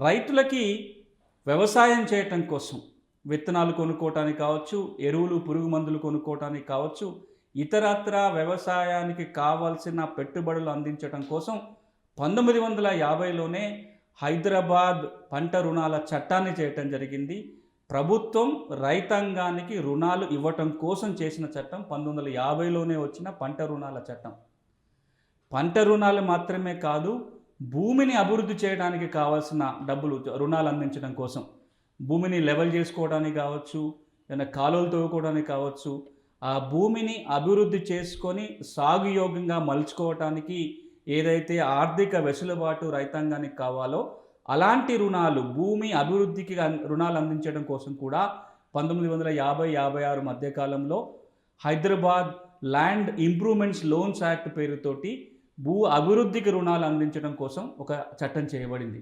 రైతులకి వ్యవసాయం చేయటం కోసం విత్తనాలు కొనుక్కోవటానికి కావచ్చు, ఎరువులు, పురుగు మందులు కొనుక్కోవటానికి కావచ్చు, ఇతరత్ర వ్యవసాయానికి కావాల్సిన పెట్టుబడులు అందించటం కోసం 1950లోనే హైదరాబాద్ పంట రుణాల చట్టాన్ని చేయటం జరిగింది. ప్రభుత్వం రైతాంగానికి రుణాలు ఇవ్వటం కోసం చేసిన చట్టం 1950లోనే వచ్చిన పంట రుణాల చట్టం. పంట రుణాలు మాత్రమే కాదు, భూమిని అభివృద్ధి చేయడానికి కావాల్సిన డబ్బులు రుణాలు అందించడం కోసం, భూమిని లెవెల్ చేసుకోవడానికి కావచ్చు, ఏదైనా కాలువలు తవ్వుకోవడానికి కావచ్చు, ఆ భూమిని అభివృద్ధి చేసుకొని సాగుయోగ్యంగా మలుచుకోవటానికి ఏదైతే ఆర్థిక వెసులుబాటు రైతాంగానికి కావాలో అలాంటి రుణాలు, భూమి అభివృద్ధికి రుణాలు అందించడం కోసం కూడా 1950-56 మధ్యకాలంలో Hyderabad land improvements loans act పేరుతోటి భూ అభివృద్ధికి రుణాలు అందించడం కోసం ఒక చట్టం చేయబడింది.